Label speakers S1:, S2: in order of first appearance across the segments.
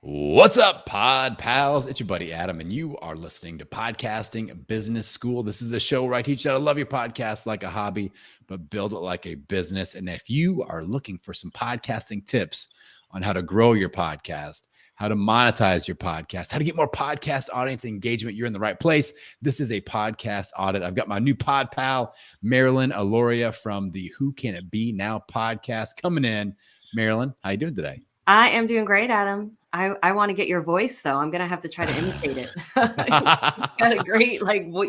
S1: What's up, pod pals? It's your buddy Adam, and you are listening to Podcasting Business School. This is the show where I teach you how to love your podcast like a hobby, but build it like a business. And if you are looking for some podcasting tips on how to grow your podcast, how to monetize your podcast, how to get more podcast audience engagement, you're in the right place. This is a podcast audit. I've got my new pod pal, Marilyn Alauria from the Who Can It Be Now podcast coming in. Marilyn, how you doing today?
S2: I am doing great, Adam. I want to get your voice, though. I'm going to have to try to imitate it. Got a great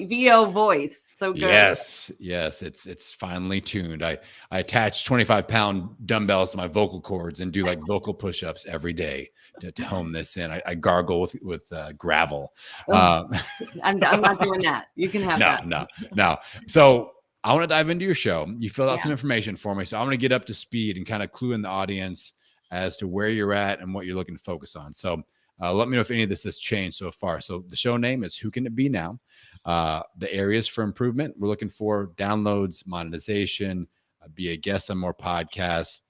S2: VO voice. So good.
S1: Yes. It's finely tuned. I attach 25-pound dumbbells to my vocal cords and do like vocal push-ups every day to hone this in. I gargle with gravel.
S2: I'm not doing that. You can have that.
S1: No. So I want to dive into your show. You filled out some information for me. So I want to get up to speed and kind of clue in the audience as to where you're at and what you're looking to focus on. So let me know if any of this has changed so far. So the show name is Who Can It Be Now? The areas for improvement, we're looking for downloads, monetization, be a guest on more podcasts,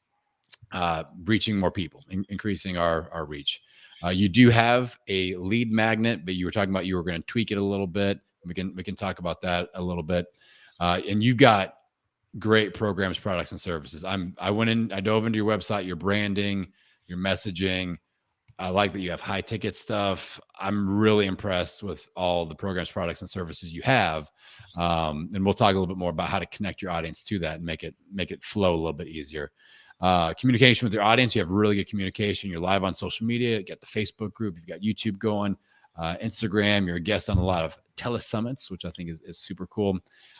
S1: reaching more people, increasing our reach. You do have a lead magnet, but you were talking about you were going to tweak it a little bit. We can talk about that a little bit. And you've got great programs, products, and services. I dove into your website, your branding, your messaging. I like that you have high ticket stuff. I'm really impressed with all the programs, products, and services you have. And we'll talk a little bit more about how to connect your audience to that and make it flow a little bit easier. Communication with your audience. You have really good communication. You're live on social media. You got the Facebook group. You've got YouTube going, Instagram. You're a guest on a lot of telesummits, which I think is super cool.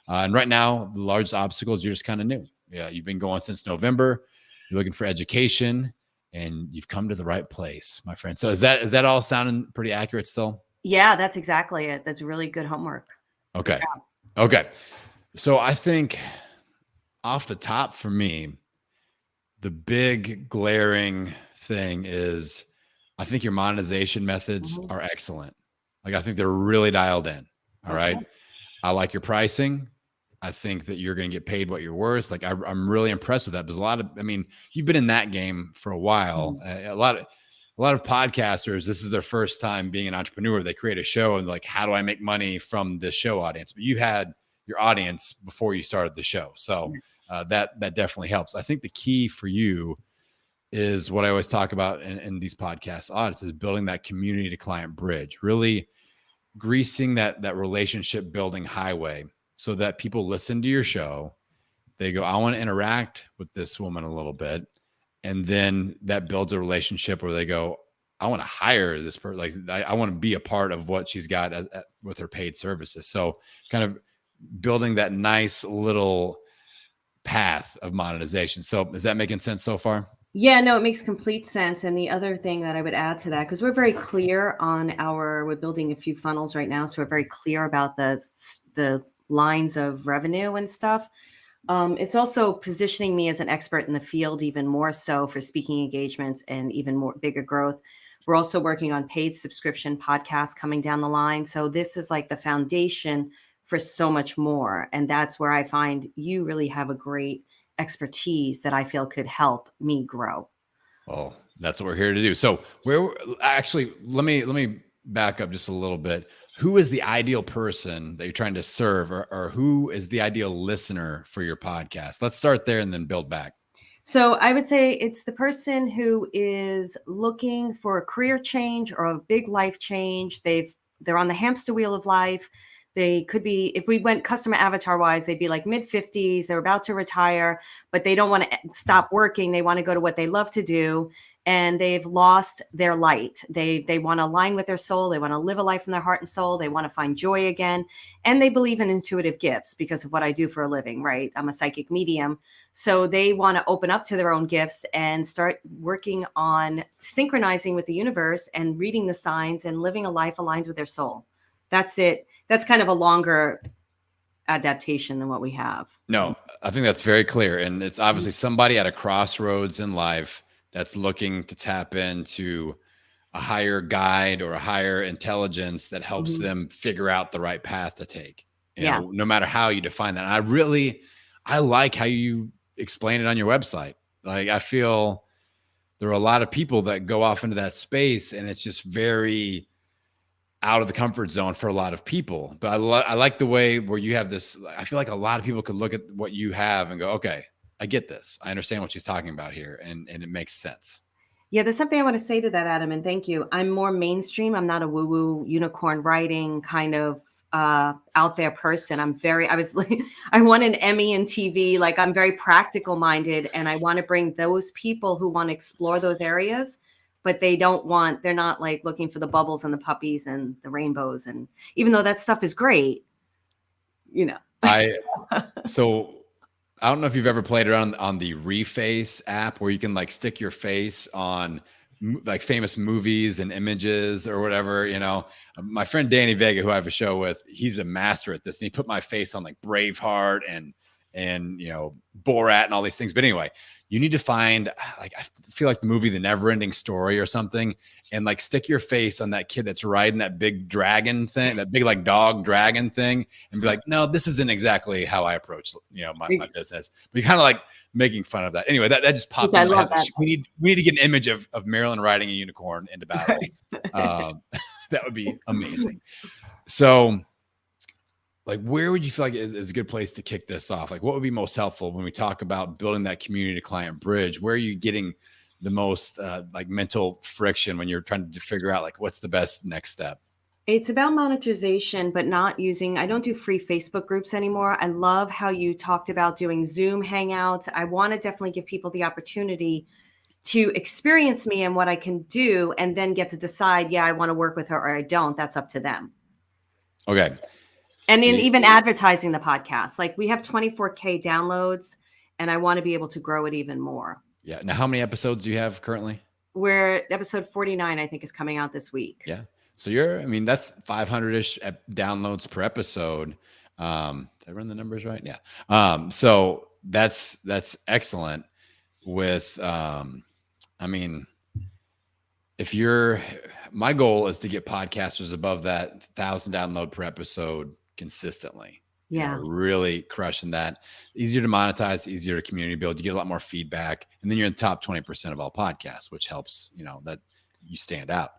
S1: And right now, the largest obstacle is you're just kind of new. Yeah, you've been going since November. You're looking for education, and you've come to the right place, my friend. So is that all sounding pretty accurate still?
S2: Yeah, that's exactly it. That's really good homework.
S1: Okay. So I think off the top for me, the big glaring thing is I think your monetization methods are excellent. Like I think they're really dialed in. All right. I like your pricing. I think that you're going to get paid what you're worth. Like I'm really impressed with that because you've been in that game for a while. A lot of podcasters, this is their first time being an entrepreneur. They create a show and like, how do I make money from this show audience? But you had your audience before you started the show. So that definitely helps. I think the key for you is what I always talk about in these podcast audits is building that community to client bridge, really greasing that relationship building highway so that people listen to your show. They go, I want to interact with this woman a little bit. And then that builds a relationship where they go, I want to hire this person. Like I want to be a part of what she's got with her paid services. So kind of building that nice little path of monetization. So is that making sense so far?
S2: Yeah, no, it makes complete sense. And the other thing that I would add to that, because we're very clear we're building a few funnels right now. So we're very clear about the lines of revenue and stuff. It's also positioning me as an expert in the field, even more so for speaking engagements and even more bigger growth. We're also working on paid subscription podcasts coming down the line. So this is like the foundation for so much more. And that's where I find you really have a great expertise that I feel could help me grow.
S1: Oh, that's what we're here to do. So let me back up just a little bit. Who is the ideal person that you're trying to serve or who is the ideal listener for your podcast? Let's start there and then build back.
S2: So I would say it's the person who is looking for a career change or a big life change. They're on the hamster wheel of life. They could be, if we went customer avatar wise, they'd be like mid-50s. They're about to retire, but they don't want to stop working. They want to go to what they love to do. And they've lost their light. They want to align with their soul. They want to live a life from their heart and soul. They want to find joy again. And they believe in intuitive gifts because of what I do for a living, right? I'm a psychic medium. So they want to open up to their own gifts and start working on synchronizing with the universe and reading the signs and living a life aligned with their soul. That's it. That's kind of a longer adaptation than what we have.
S1: No, I think that's very clear. And it's obviously somebody at a crossroads in life that's looking to tap into a higher guide or a higher intelligence that helps them figure out the right path to take. You know, no matter how you define that. And I like how you explain it on your website. Like, I feel there are a lot of people that go off into that space, and it's just very out of the comfort zone for a lot of people. But I like the way where you have this. I feel like a lot of people could look at what you have and go, okay, I get this. I understand what she's talking about here. And it makes sense.
S2: Yeah, there's something I want to say to that, Adam, and thank you. I'm more mainstream. I'm not a woo-woo unicorn writing kind of out there person. I won an Emmy in TV. Like, I'm very practical minded, and I want to bring those people who want to explore those areas, but they're not like looking for the bubbles and the puppies and the rainbows. And even though that stuff is great,
S1: So I don't know if you've ever played around on the Reface app where you can like stick your face on like famous movies and images or whatever, my friend Danny Vega, who I have a show with, he's a master at this. And he put my face on like Braveheart and Borat and all these things. But anyway, you need to find, like, I feel like the movie, The Neverending Story or something, and like stick your face on that kid that's riding that big dragon thing, that big like dog dragon thing, and be like, no, this isn't exactly how I approach, my business. But you're kind of like making fun of that. Anyway, that just popped in my head. We need to get an image of Marilyn riding a unicorn into battle. That would be amazing. So, like, where would you feel like is a good place to kick this off? Like, what would be most helpful when we talk about building that community to client bridge? Where are you getting the most like mental friction when you're trying to figure out like what's the best next step?
S2: It's about monetization, but I don't do free Facebook groups anymore. I love how you talked about doing Zoom hangouts. I want to definitely give people the opportunity to experience me and what I can do, and then get to decide, yeah, I want to work with her or I don't. That's up to them.
S1: Okay.
S2: And in even advertising the podcast, like, we have 24K downloads, and I want to be able to grow it even more.
S1: Yeah. Now, how many episodes do you have currently?
S2: Where episode 49, I think, is coming out this week.
S1: Yeah. So that's 500-ish downloads per episode. Did I run the numbers right? Yeah. So that's excellent with, my goal is to get podcasters above that 1,000 download per episode consistently.
S2: Yeah.
S1: Really crushing that. Easier to monetize, easier to community build. You get a lot more feedback, and then you're in the top 20% of all podcasts, which helps, that you stand out.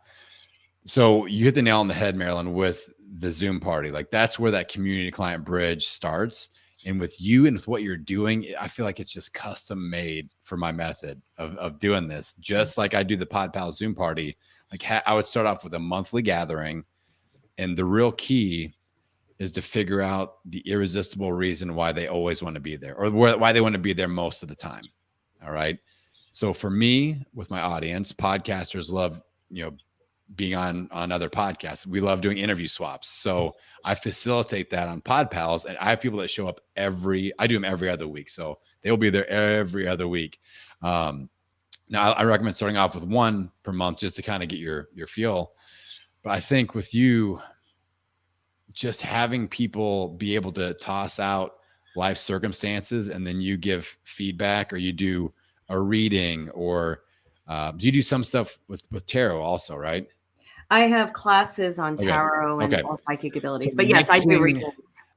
S1: So you hit the nail on the head, Marilyn, with the Zoom party. Like, that's where that community client bridge starts. And with you and with what you're doing, I feel like it's just custom made for my method of doing this. Just like I do the Pod Pal Zoom party, like I would start off with a monthly gathering. And the real key is to figure out the irresistible reason why they always want to be there, or why they want to be there most of the time. All right. So for me, with my audience, podcasters love, being on other podcasts. We love doing interview swaps. So I facilitate that on Pod Pals, and I have people that show up I do them every other week. So they'll be there every other week. Now I recommend starting off with one per month just to kind of get your feel. But I think with you, just having people be able to toss out life circumstances, and then you give feedback, or you do a reading, or do you do some stuff with tarot also, right?
S2: I have classes on tarot and all psychic abilities, so but yes, I do readings.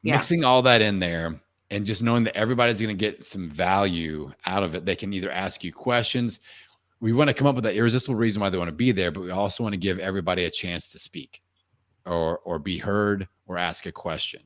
S2: Yeah.
S1: Mixing all that in there, and just knowing that everybody's going to get some value out of it. They can either ask you questions. We want to come up with that irresistible reason why they want to be there, but we also want to give everybody a chance to speak or be heard or ask a question.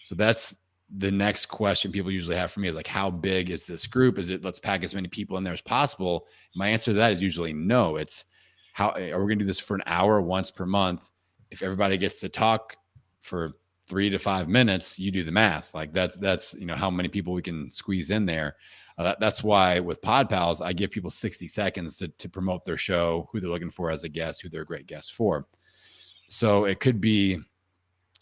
S1: So that's the next question people usually have for me, is like, how big is this group? Is it, let's pack as many people in there as possible? My answer to that is usually no. It's, how are we going to do this for an hour once per month? If everybody gets to talk for 3 to 5 minutes, you do the math. Like that's how many people we can squeeze in there. That's why with Pod Pals, I give people 60 seconds to promote their show, who they're looking for as a guest, who they're a great guest for. So it could be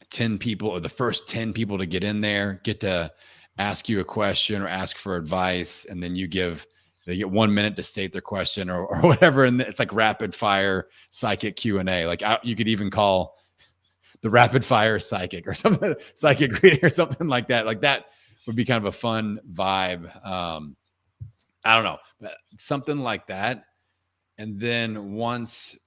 S1: 10 people, or the first 10 people to get in there, get to ask you a question or ask for advice. And then they get 1 minute to state their question or whatever. And it's like rapid fire psychic Q&A. Like you could even call the rapid fire psychic or something, psychic reading or something like that. Like that would be kind of a fun vibe. I don't know, something like that. And then once,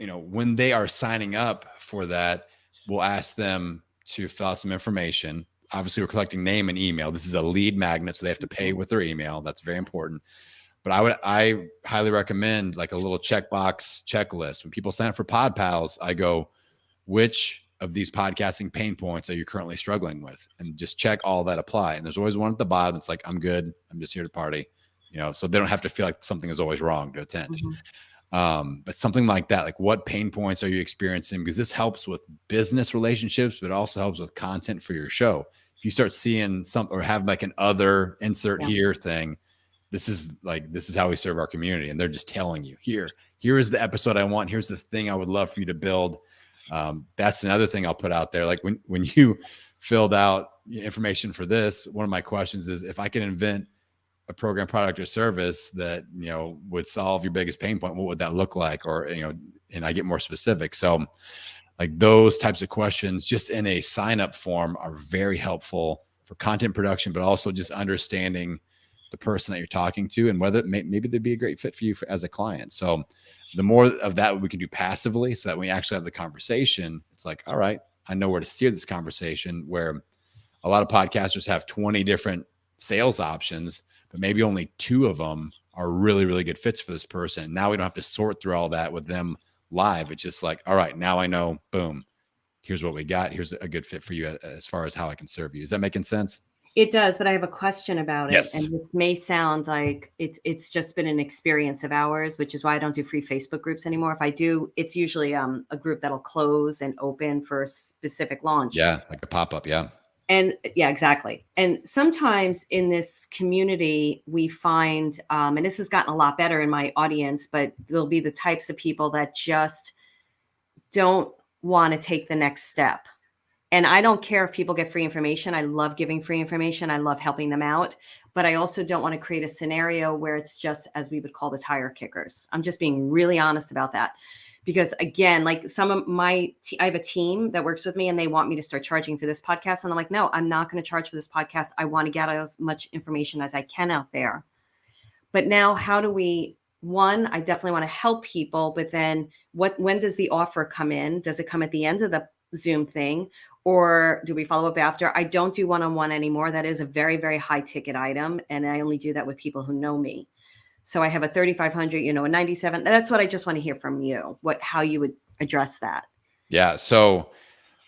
S1: when they are signing up for that, we'll ask them to fill out some information. Obviously, we're collecting name and email. This is a lead magnet, so they have to pay with their email. That's very important. But I highly recommend like a little checkbox checklist. When people sign up for Pod Pals, I go, which of these podcasting pain points are you currently struggling with? And just check all that apply. And there's always one at the bottom. It's like, I'm good. I'm just here to party, so they don't have to feel like something is always wrong to attend. But something like that, like what pain points are you experiencing? Because this helps with business relationships, but it also helps with content for your show. If you start seeing something or have like an other insert here thing, this is how we serve our community. And they're just telling you here is the episode I want. Here's the thing I would love for you to build. That's another thing I'll put out there. Like when you filled out information for this, one of my questions is, if I can invent a program, product, or service that, would solve your biggest pain point, what would that look like? Or, and I get more specific. So like those types of questions just in a sign up form are very helpful for content production, but also just understanding the person that you're talking to and whether maybe they'd be a great fit for you as a client. So the more of that we can do passively, so that when we actually have the conversation, it's like, all right, I know where to steer this conversation. Where a lot of podcasters have 20 different sales options, but maybe only 2 of them are really, really good fits for this person. Now we don't have to sort through all that with them live. It's just like, all right, now I know, boom, here's what we got. Here's a good fit for you as far as how I can serve you. Is that making sense?
S2: It does, but I have a question about it.
S1: Yes.
S2: And it may sound like it's just been an experience of ours, which is why I don't do free Facebook groups anymore. If I do, it's usually a group that'll close and open for a specific launch.
S1: Yeah, like a pop-up, yeah.
S2: And yeah, exactly. And sometimes in this community, we find, and this has gotten a lot better in my audience, but there'll be the types of people that just don't want to take the next step. And I don't care if people get free information. I love giving free information. I love helping them out. But I also don't want to create a scenario where it's just, as we would call, the tire kickers. I'm just being really honest about that. Because again, like some of I have a team that works with me and they want me to start charging for this podcast. And I'm like, no, I'm not going to charge for this podcast. I want to get as much information as I can out there. But now how do we, I definitely want to help people, but then when does the offer come in? Does it come at the end of the Zoom thing? Or do we follow up after? I don't do one-on-one anymore. That is a very, very high ticket item. And I only do that with people who know me. So I have a 3,500, a 97. That's what I just want to hear from you, how you would address that.
S1: Yeah. So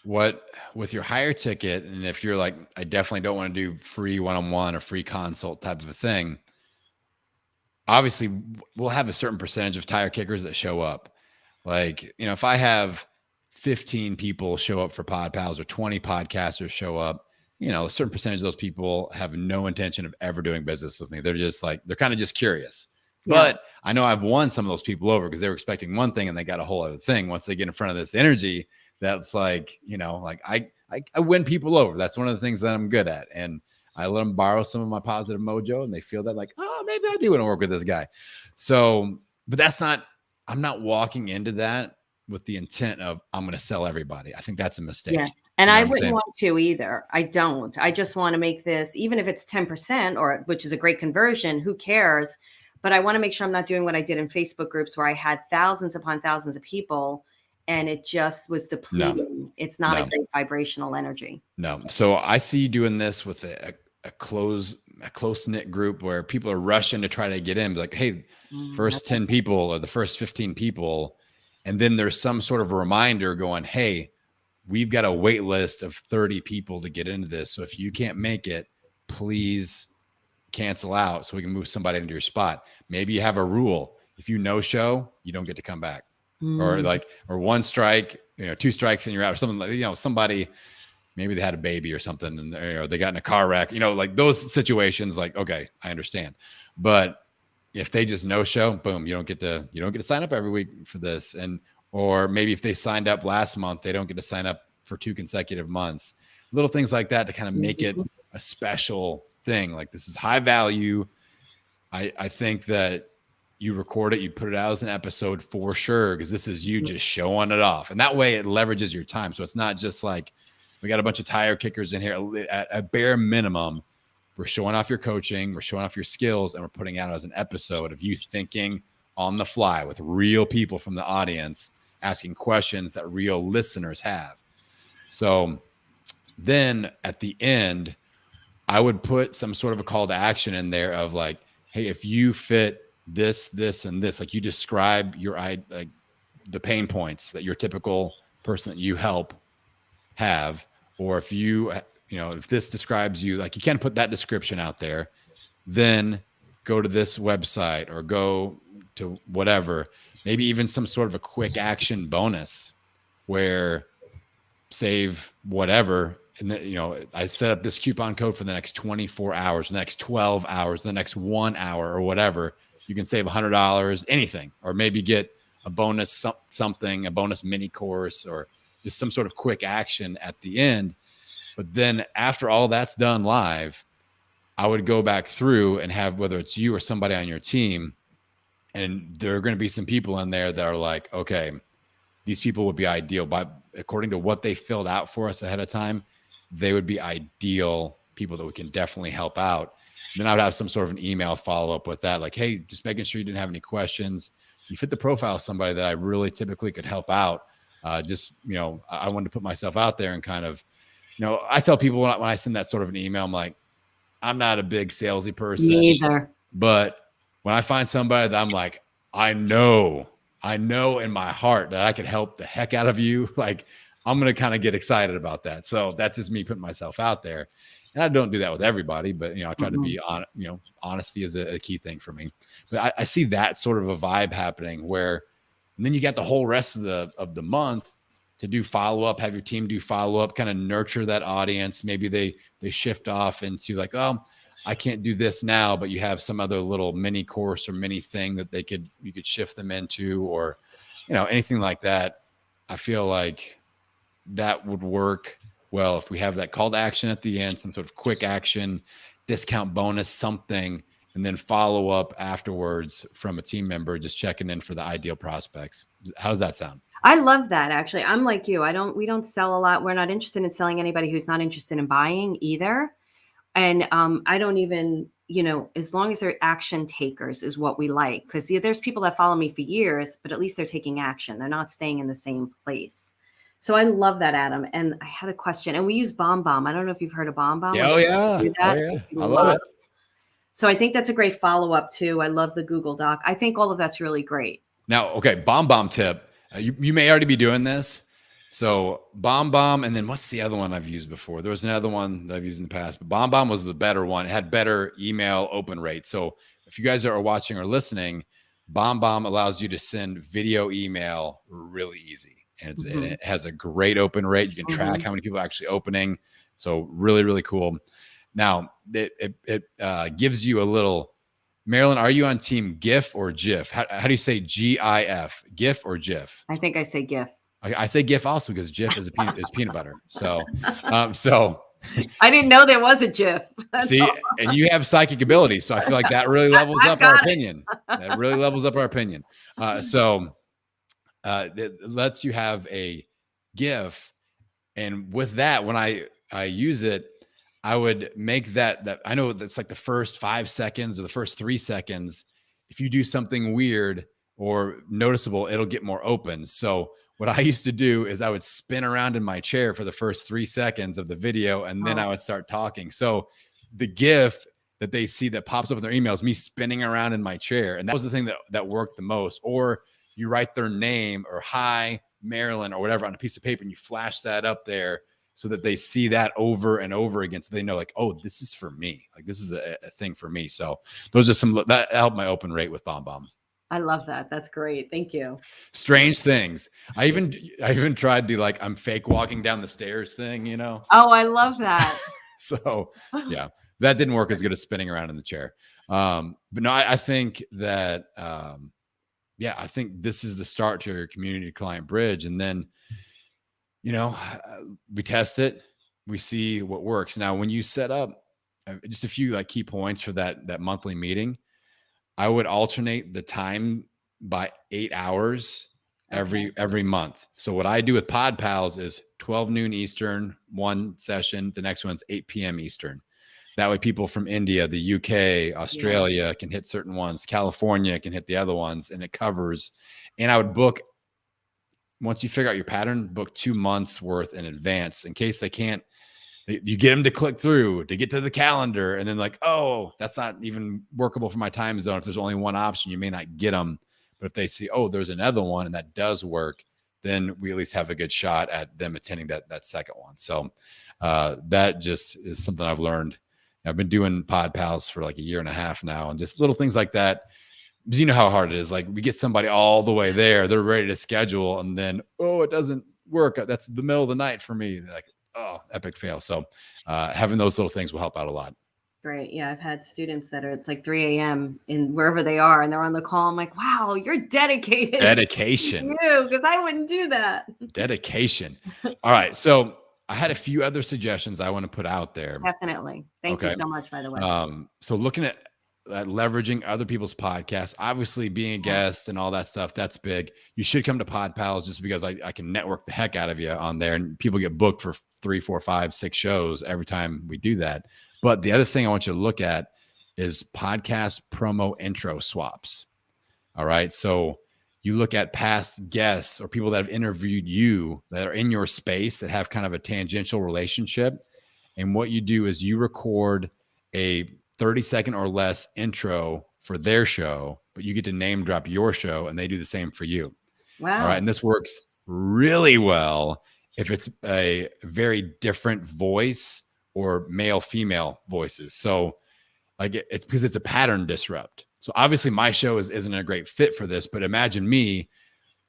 S1: with your higher ticket, and if you're like, I definitely don't want to do free one-on-one or free consult type of a thing, obviously we'll have a certain percentage of tire kickers that show up. Like, if I have 15 people show up for Pod Pals or 20 podcasters show up, a certain percentage of those people have no intention of ever doing business with me. They're just like, they're kind of just curious. Yeah. But I know I've won some of those people over because they were expecting one thing and they got a whole other thing. Once they get in front of this energy, that's like, like I win people over. That's one of the things that I'm good at. And I let them borrow some of my positive mojo and they feel that like, oh, maybe I do want to work with this guy. So, but I'm not walking into that with the intent of I'm going to sell everybody. I think that's a mistake.
S2: Yeah. And I wouldn't want to either. I don't. I just want to make this, even if it's 10% which is a great conversion, who cares? But I want to make sure I'm not doing what I did in Facebook groups where I had thousands upon thousands of people and it just was depleting. No. It's not a great vibrational energy.
S1: No. So I see you doing this with a close-knit group where people are rushing to try to get in. Like, hey, first 10 people or the first 15 people. And then there's some sort of a reminder going, hey, we've got a wait list of 30 people to get into this. So if you can't make it, please cancel out so we can move somebody into your spot. Maybe you have a rule. If you no show, you don't get to come back. Or one strike, 2 strikes and you're out, or something like, somebody, maybe they had a baby or something and they got in a car wreck, like those situations, like, okay, I understand. But if they just no show, boom, you don't get to sign up every week for this. Or maybe if they signed up last month, they don't get to sign up for 2 consecutive months. Little things like that to kind of make it a special thing. Like, this is high value. I think that you record it, you put it out as an episode for sure, because this is you just showing it off. And that way it leverages your time. So it's not just like, we got a bunch of tire kickers in here. At a bare minimum, we're showing off your coaching, we're showing off your skills, and we're putting out as an episode of you thinking on the fly with real people from the audience, asking questions that real listeners have. So then at the end, I would put some sort of a call to action in there of like, hey, if you fit this, and this. Like you describe like the pain points that your typical person that you help have, or if if this describes you, like you can't put that description out there, then go to this website or go to whatever, maybe even some sort of a quick action bonus where save whatever. And then, I set up this coupon code for the next 24 hours, the next 12 hours, the next 1 hour or whatever. You can save $100, anything, or maybe get a bonus something, a bonus mini course, or just some sort of quick action at the end. But then after all that's done live, I would go back through and have, whether it's you or somebody on your team, and there are going to be some people in there that are like, okay, these people would be ideal, according to what they filled out for us ahead of time, they would be ideal people that we can definitely help out. And then I would have some sort of an email follow-up with that, like, hey, just making sure you didn't have any questions. You fit the profile of somebody that I really typically could help out. I wanted to put myself out there and kind of, I tell people when I send that sort of an email, I'm like, I'm not a big salesy person.
S2: Me either.
S1: But when I find somebody that I'm like, I know in my heart that I could help the heck out of you, like I'm going to kind of get excited about that. So that's just me putting myself out there. And I don't do that with everybody, but I try to be on, honesty is a key thing for me. But I see that sort of a vibe happening where, and then you got the whole rest of the month to do follow-up, have your team do follow-up, kind of nurture that audience. Maybe they shift off into like, oh, I can't do this now, but you have some other little mini course or mini thing that you could shift them into, or, anything like that. I feel like that would work well if we have that call to action at the end, some sort of quick action, discount bonus, something, and then follow up afterwards from a team member, just checking in for the ideal prospects. How does that sound?
S2: I love that. Actually, I'm like you. We don't sell a lot. We're not interested in selling anybody who's not interested in buying either. And I don't even, as long as they're action takers is what we like. Because there's people that follow me for years, but at least they're taking action. They're not staying in the same place. So I love that, Adam. And I had a question. And we use BombBomb. I don't know if you've heard of BombBomb.
S1: Oh, yeah. I love it.
S2: So I think that's a great follow-up too. I love the Google Doc. I think all of that's really great.
S1: Now, okay, BombBomb tip. You may already be doing this. So BombBomb, and then what's the other one I've used before? There was another one that I've used in the past, but BombBomb was the better one. It had better email open rate. So if you guys are watching or listening, BombBomb allows you to send video email really easy. And, and it has a great open rate. You can track how many people are actually opening. So really, really cool. Now, it gives you a little, Marilyn, are you on team GIF or GIF? How do you say GIF? GIF or GIF?
S2: I think I say GIF.
S1: I say GIF also because GIF is peanut butter. So, so
S2: I didn't know there was a GIF.
S1: See, and you have psychic ability, so I feel like that really levels up our opinion. That really levels up our opinion. It lets you have a GIF, and with that, when I use it, I would make that I know that's like the first 5 seconds or the first 3 seconds. If you do something weird or noticeable, it'll get more open. So what I used to do is I would spin around in my chair for the first 3 seconds of the video, and then I would start talking. So the GIF that they see that pops up in their emails, me spinning around in my chair. And that was the thing that worked the most. Or you write their name or hi, Marilyn, or whatever on a piece of paper, and you flash that up there so that they see that over and over again. So they know like, oh, this is for me. Like this is a thing for me. So those are some that helped my open rate with BombBomb.
S2: I love that. That's great. Thank you.
S1: Strange things. I even tried the like I'm fake walking down the stairs thing,
S2: Oh, I love that.
S1: So yeah, that didn't work as good as spinning around in the chair. But no, I think that I think this is the start to your community client bridge. And then, we test it, we see what works. Now, when you set up just a few like key points for that monthly meeting, I would alternate the time by 8 hours every month. So what I do with Pod Pals is 12 noon Eastern, one session. The next one's 8 p.m. Eastern. That way people from India, the UK, Australia can hit certain ones. California can hit the other ones, and it covers. And I would book, once you figure out your pattern, book 2 months worth in advance in case they can't You get them to click through to get to the calendar, and then like, oh, that's not even workable for my time zone. If there's only one option, you may not get them. But if they see, oh, there's another one and that does work, then we at least have a good shot at them attending that second one. So that just is something I've learned. I've been doing Pod Pals for like a year and a half now, and just little things like that. Because you know how hard it is. Like we get somebody all the way there, they're ready to schedule, and then, oh, it doesn't work. That's the middle of the night for me. They're like, oh, epic fail. So having those little things will help out a lot.
S2: Great. Yeah, I've had students that it's like 3 a.m. in wherever they are, and they're on the call. I'm like, wow, you're dedicated.
S1: Dedication.
S2: Because I wouldn't do that.
S1: Dedication. All right. So I had a few other suggestions I want to put out there.
S2: Definitely. Thank you so much, by the way.
S1: So looking at leveraging other people's podcasts, obviously being a guest and all that stuff, that's big. You should come to Pod Pals just because I can network the heck out of you on there, and people get booked for 3, 4, 5, 6 shows every time we do that. But the other thing I want you to look at is podcast promo intro swaps. All right. So you look at past guests or people that have interviewed you that are in your space that have kind of a tangential relationship. And what you do is you record a 30-second or less intro for their show, but you get to name drop your show and they do the same for you.
S2: Wow.
S1: All right. And this works really well if it's a very different voice or male female voices. So like it's because it's a pattern disrupt. So obviously my show isn't a great fit for this, but imagine me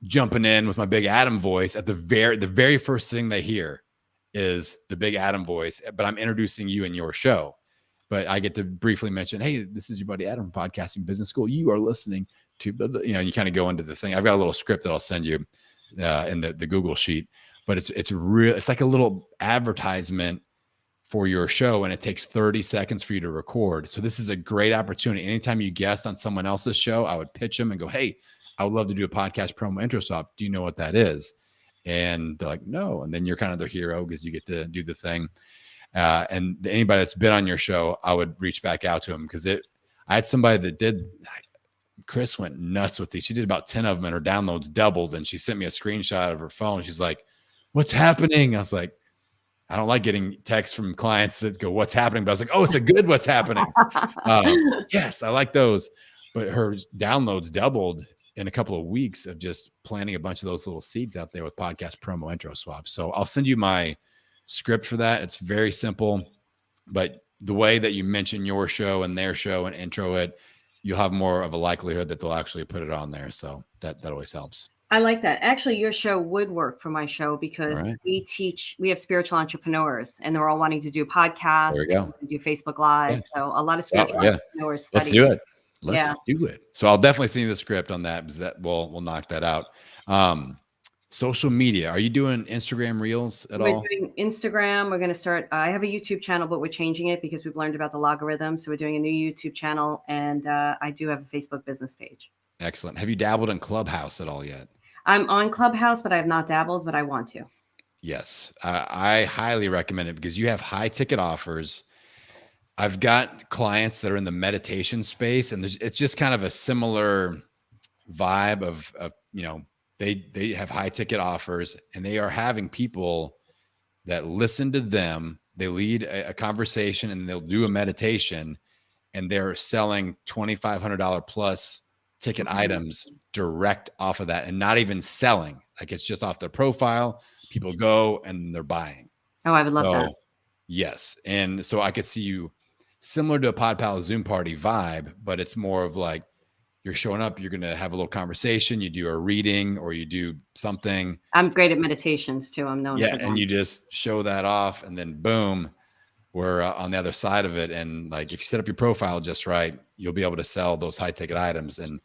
S1: jumping in with my Big Adam voice at the very first thing they hear is the Big Adam voice, but I'm introducing you in your show. But I get to briefly mention, hey, this is your buddy Adam from Podcasting Business School. You are listening to, you kind of go into the thing. I've got a little script that I'll send you in the Google sheet, but it's like a little advertisement for your show, and it takes 30 seconds for you to record. So this is a great opportunity. Anytime you guest on someone else's show, I would pitch them and go, hey, I would love to do a podcast promo intro swap. Do you know what that is? And they're like, no. And then you're kind of their hero because you get to do the thing. And anybody that's been on your show, I would reach back out to them because I had somebody that did. Chris went nuts with these. She did about 10 of them and her downloads doubled. And she sent me a screenshot of her phone. She's like, what's happening? I was like, I don't like getting texts from clients that go, what's happening? But I was like, oh, it's a good what's happening. Yes, I like those. But her downloads doubled in a couple of weeks of just planting a bunch of those little seeds out there with podcast promo intro swaps. So I'll send you my script for that. It's very simple, but the way that you mention your show and their show and intro it, you'll have more of a likelihood that they'll actually put it on there. So that always helps.
S2: I like that. Actually, your show would work for my show because we have spiritual entrepreneurs and they're all wanting to do podcasts,
S1: there we go.
S2: Do Facebook Live. Yeah. So a lot of spiritual entrepreneurs
S1: study. Let's do it. Let's do it. So I'll definitely send you the script on that because that we'll knock that out. Social media. Are you doing Instagram Reels at all?
S2: We're doing Instagram. We're going to start. I have a YouTube channel, but we're changing it because we've learned about the logarithm. So we're doing a new YouTube channel, and I do have a Facebook business page.
S1: Excellent. Have you dabbled in Clubhouse at all yet?
S2: I'm on Clubhouse, but I have not dabbled, but I want to.
S1: Yes. I highly recommend it because you have high ticket offers. I've got clients that are in the meditation space, and it's just kind of a similar vibe of they have high ticket offers, and they are having people that listen to them. They lead a conversation and they'll do a meditation, and they're selling $2,500 plus ticket items direct off of that, and not even selling. Like it's just off their profile. People go and they're buying.
S2: Oh, I would love that.
S1: Yes. And so I could see you similar to a Pod Pal Zoom party vibe, but it's more of like you're showing up, you're going to have a little conversation, you do a reading or you do something.
S2: I'm great at meditations too. I'm known for that.
S1: And you just show that off, and then boom, we're on the other side of it. And like, if you set up your profile just right, you'll be able to sell those high ticket items. And,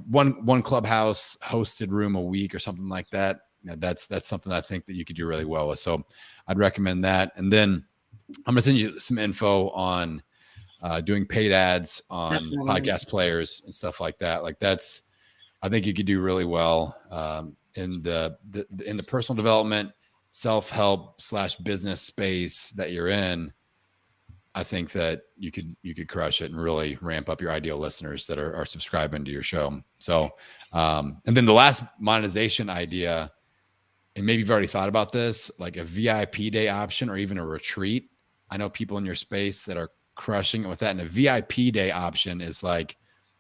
S1: one Clubhouse hosted room a week or something like that. That's something I think that you could do really well with. So I'd recommend that. And then I'm going to send you some info on doing paid ads on podcast players and stuff like that. Like I think you could do really well in the personal development, self-help / business space that you're in. I think that you could crush it and really ramp up your ideal listeners that are subscribing to your show. So, and then the last monetization idea, and maybe you've already thought about this, like a VIP day option or even a retreat. I know people in your space that are crushing it with that. And a VIP day option is like,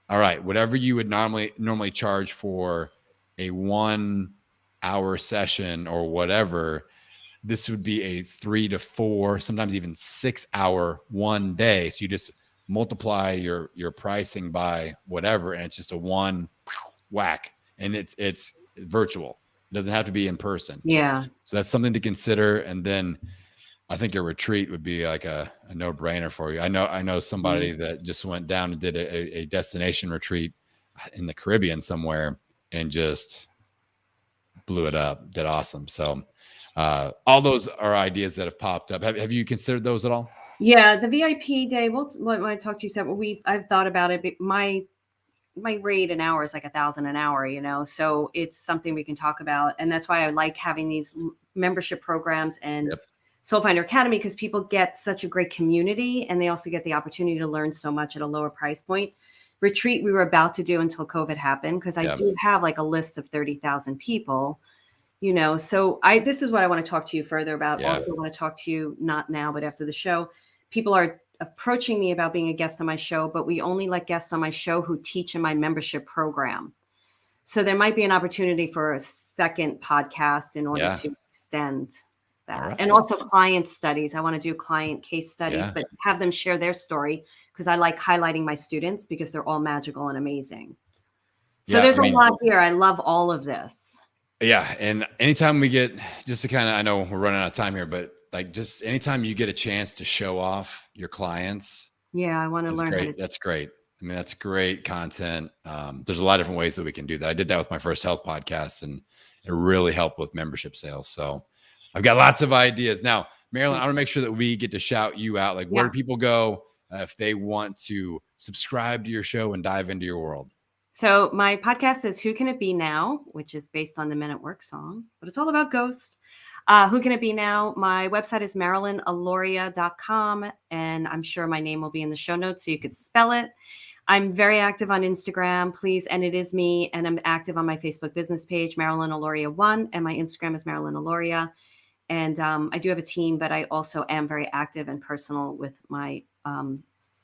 S1: all right, whatever you would normally charge for a 1 hour session or whatever, this would be a 3 to 4, sometimes even 6 hour one day. So you just multiply your pricing by whatever, and it's just a one whack, and it's virtual. It doesn't have to be in person.
S2: Yeah.
S1: So that's something to consider. And then I think a retreat would be like a no-brainer for you. I know somebody that just went down and did a destination retreat in the Caribbean somewhere and just blew it up. Did awesome. So all those are ideas that have popped up. Have you considered those at all?
S2: Yeah, the VIP day. When I talked to you, said I've thought about it. My rate an hour is like $1,000 an hour, so it's something we can talk about. And that's why I like having these membership programs and Soul Finder Academy, because people get such a great community and they also get the opportunity to learn so much at a lower price point. Retreat we were about to do until COVID happened, because I do have like a list of 30,000 people, so this is what I want to talk to you further about. Also want to talk to you, not now, but after the show. People are approaching me about being a guest on my show, but we only let guests on my show who teach in my membership program. So there might be an opportunity for a second podcast in order to extend that. Right. And also client studies. I want to do client case studies, but have them share their story, because I like highlighting my students because they're all magical and amazing. So there's a lot here. I love all of this.
S1: Yeah. And anytime we get, just to kind of, I know we're running out of time here, but like just anytime you get a chance to show off your clients.
S2: Yeah, I want to learn.
S1: That's great. I mean, that's great content. There's a lot of different ways that we can do that. I did that with my first health podcast, and it really helped with membership sales. So I've got lots of ideas. Now, Marilyn, I want to make sure that we get to shout you out. Like, where do people go if they want to subscribe to your show and dive into your world?
S2: So my podcast is Who Can It Be Now, which is based on the Men at Work song, but it's all about ghosts. Who Can It Be Now? My website is MarilynAlauria.com, and I'm sure my name will be in the show notes so you could spell it. I'm very active on Instagram, please, and it is me, and I'm active on my Facebook business page, Marilyn Alauria 1, and my Instagram is Marilyn Alauria. And I do have a team, but I also am very active and personal with my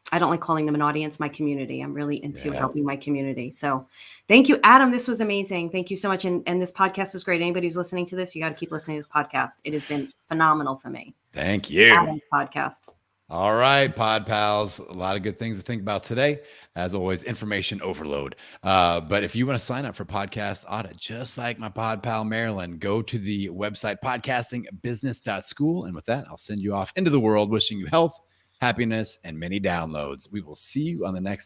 S2: I don't like calling them an audience, my community. I'm really into helping my community. So thank you, Adam. This was amazing. Thank you so much. And this podcast is great. Anybody who's listening to this, you got to keep listening to this podcast. It has been phenomenal for me.
S1: Thank you.
S2: Adam's podcast.
S1: All right, Pod Pals. A lot of good things to think about today. As always, information overload. But if you want to sign up for Podcast Audit, just like my Pod Pal Marilyn, go to the website podcastingbusiness.school. And with that, I'll send you off into the world, wishing you health, happiness, and many downloads. We will see you on the next episode.